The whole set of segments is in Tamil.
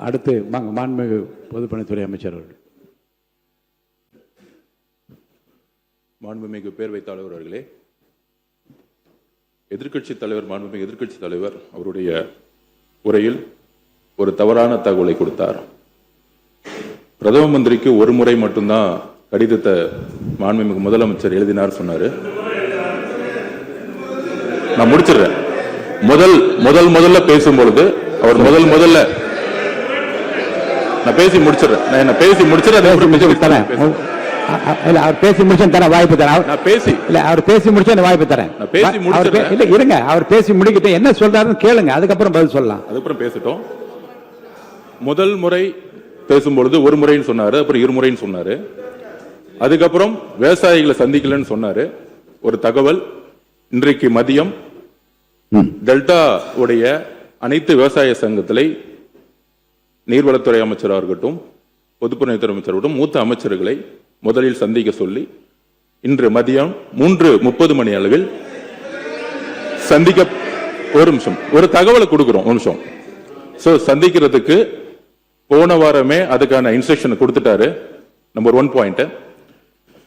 அடுத்து மாண்புமிகு பொதுப்பணித்துறை அமைச்சர் அவர்கள். மாண்புமிகு பேரவைத் தலைவர் அவர்களே, எதிர்க்கட்சி தலைவர் மாண்புமிகு எதிர்க்கட்சி தலைவர் அவருடைய உரையில் ஒரு தவறான தகவலை கொடுத்தார். பிரதம மந்திரிக்கு ஒரு முறை மட்டும்தான் கடிதத்தை மாண்புமிகு முதலமைச்சர் எழுதினார் சொன்னாரு. நான் முடிச்சிடுறேன். முதல்ல பேசும்பொழுது அவர் முதல்ல நான் பேசி முடிச்சிடறேன். அவர் பேசி முடிச்ச தர வாய்ப்பு தரேன். அவர் பேசி முடிச்ச வாய்ப்பு தரேன். இருங்க, அவர் பேசி முடிக்கிட்டு என்ன சொல்றாருன்னு கேளுங்க, அதுக்கப்புறம் பதில் சொல்லலாம். அதுக்கப்புறம் பேசிட்டோம். முதல் முறை பேசும்பொழுது ஒரு முறைன்னு சொன்னாரு, அப்புறம் இருமுறைன்னு சொன்னாரு. அதுக்கப்புறம் விவசாயிகளை சந்திக்கலன்னு சொன்னாரு. ஒரு தகவல், இன்றைக்கு மதியம் டெல்டா உடைய அனைத்து விவசாய சங்கத்திலே நீர்வளத்துறை அமைச்சராக இருக்கட்டும், பொதுப்பணித்துறை அமைச்சராகட்டும், மூத்த அமைச்சர்களை முதலில் சந்திக்க சொல்லி இன்று மதியம் 3:30 மணி அளவில் சந்திக்க ஒரு நிமிஷம் ஒரு தகவலை கொடுக்கிறோம். ஒரு நிமிஷம். சந்திக்கிறதுக்கு போன வாரமே அதுக்கான இன்ஸ்ட்ரக்ஷன் கொடுத்துட்டாரு. நம்பர் 1 பாயிண்ட்,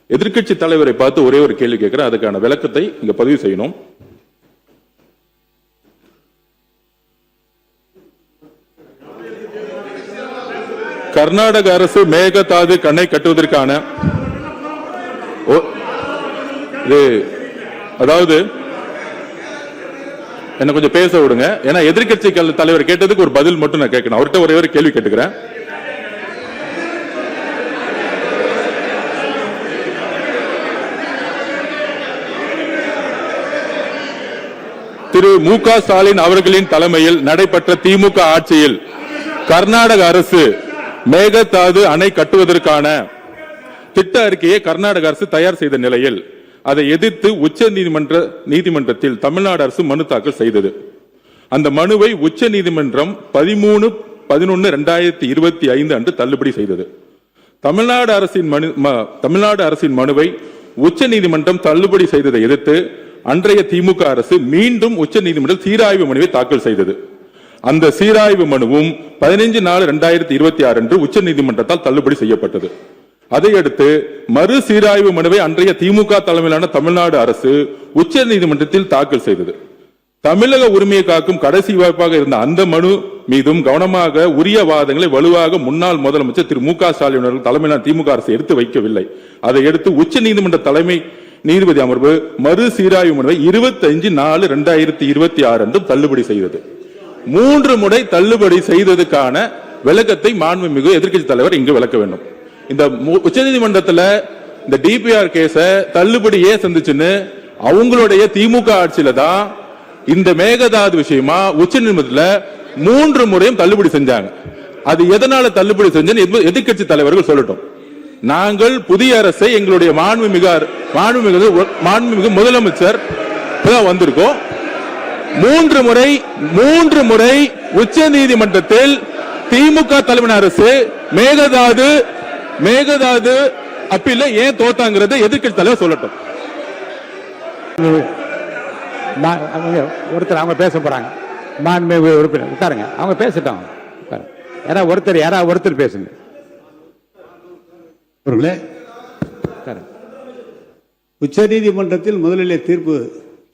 எதிர்க்கட்சி தலைவரை பார்த்து ஒரே ஒரு கேள்வி கேட்கிறேன், அதுக்கான விளக்கத்தை இங்க பதிவு செய்யணும். கர்நாடக அரசு மேகதாது அணை கட்டுவதற்கான அதாவது என்ன கொஞ்சம் பேச விடுங்க. ஏன்னா எதிர்க்கட்சி தலைவர் கேட்டதுக்கு ஒரு பதில் மட்டும் நான் கேட்கணும். அவர்கிட்ட ஒரே ஒரு கேள்வி கேட்டுக்கிறேன். திரு மு.க. ஸ்டாலின் அவர்களின் தலைமையில் நடைபெற்ற திமுக ஆட்சியில் கர்நாடக அரசு மேகதாது அணை கட்டுவதற்கான திட்ட அறிக்கையை கர்நாடக அரசு தயார் செய்த நிலையில் அதை எதிர்த்து உச்ச நீதிமன்றத்தில் தமிழ்நாடு அரசு மனு தாக்கல் செய்தது. அந்த மனுவை உச்ச நீதிமன்றம் 13/11/2025 அன்று தள்ளுபடி செய்தது. தமிழ்நாடு அரசின் மனுவை உச்ச நீதிமன்றம் தள்ளுபடி செய்ததை எதிர்த்து அன்றைய திமுக அரசு மீண்டும் உச்ச நீதிமன்றம் சீராய்வு மனுவை தாக்கல் செய்தது. அந்த சீராய்வு மனுவும் 15/4/2026 அன்று உச்ச நீதிமன்றத்தால் தள்ளுபடி செய்யப்பட்டது. அதையடுத்து மறு சீராய்வு மனுவை அன்றைய திமுக தலைமையிலான தமிழ்நாடு அரசு உச்ச நீதிமன்றத்தில் தாக்கல் செய்தது. தமிழக உரிமையை காக்கும் கடைசி வாய்ப்பாக இருந்த அந்த மனு மீதும் கவனமாக உரிய வாதங்களை வலுவாக முன்னாள் முதலமைச்சர் திரு மு.க. ஸ்டாலின் அவர்கள் தலைமையிலான திமுக அரசு எடுத்து வைக்கவில்லை. அதை எடுத்து உச்ச நீதிமன்ற தலைமை நீதிபதி அமர்வு மறு சீராய்வு மனுவை 25/4/2026 அன்று தள்ளுபடி செய்தது. 3 முறை தள்ளுபடி செய்ததுக்கான விளக்கத்தை மாண்புமிகு எதிர்க்கட்சி தலைவர் இங்கு விளக்க வேண்டும். இந்த உச்சநீதிமன்றத்தில் இந்த டிபிஆர் கேஸ தள்ளுபடி ஏன் சந்திச்சுன்னு அவங்களுடைய திமுக ஆட்சியில தான் இந்த மேகதாது விஷயமா உச்சநீதிமன்றத்தில் 3 முறையும் தள்ளுபடி செஞ்சாங்க. அது எதனால தள்ளுபடி செஞ்சு எதிர்க்கட்சி தலைவர்கள் சொல்லட்டும். நாங்கள் புதிய அரசை எங்களுடைய மாண்புமிகு முதலமைச்சர் வந்திருக்கோம். 3 முறை உச்ச நீதிமன்றத்தில் திமுக தலைமை அரசு மேகதாது அப்பீல்ல ஏன் தோத்தாங்கிறது எதிர்க்கட்சி தலைவர் சொல்லட்டும். ஒருத்தர் அவங்க பேச போறாங்க. மாண்புமிகு உறுப்பினர் உட்காருங்க, அவங்க பேசட்டும். யாராவது ஒருத்தர் பேசுங்க. உச்ச நீதிமன்றத்தில் முதலிலே தீர்ப்பு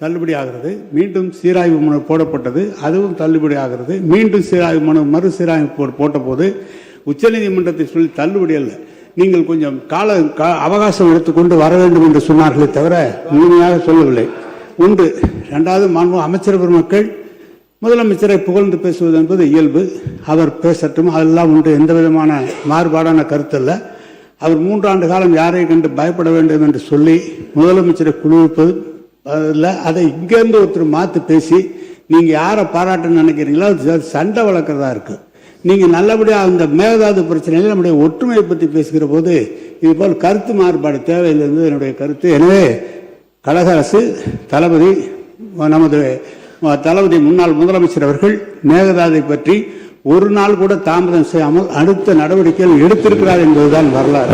தள்ளுபடி ஆகிறது, மீண்டும் சீராய்வு மனு போடப்பட்டது, அதுவும் தள்ளுபடி ஆகிறது. மீண்டும் சீராய்வு மனு மறு சீராய்வு போட்ட போது உச்சநீதிமன்றத்தை சொல்லி தள்ளுபடி அல்ல, நீங்கள் கொஞ்சம் அவகாசம் எடுத்துக்கொண்டு வர வேண்டும் என்று சொன்னார்களே தவிர முழுமையாக சொல்லவில்லை. ஒன்று. இரண்டாவது, மாண்பு அமைச்சர் பெருமக்கள் முதலமைச்சரை புகழ்ந்து பேசுவது என்பது இயல்பு, அவர் பேசட்டும், அதெல்லாம் உண்டு, எந்த விதமான மாறுபாடான கருத்து அல்ல. அவர் 3 ஆண்டு காலம் யாரை கண்டு பயப்பட வேண்டும் என்று சொல்லி முதலமைச்சரை குழுவிப்பது அதில் அதை இங்கேருந்து ஒருத்தர் மாற்றி பேசி நீங்கள் யாரை பாராட்டுன்னு நினைக்கிறீங்களோ அது சண்டை வளர்க்குறதா இருக்குது. நீங்கள் நல்லபடியாக அந்த மேகதாது பிரச்சனையில் நம்முடைய ஒற்றுமையை பற்றி பேசுகிற போது இதுபோல் கருத்து மாறுபாடு தேவையில்லை என்பது என்னுடைய கருத்து. எனவே கழக அரசு நமது தளபதி முன்னாள் முதலமைச்சர் அவர்கள் மேகதாதை பற்றி ஒரு நாள் கூட தாமதம் செய்யாமல் அடுத்த நடவடிக்கைகள் எடுத்திருக்கிறார் என்பதுதான் வரலாறு.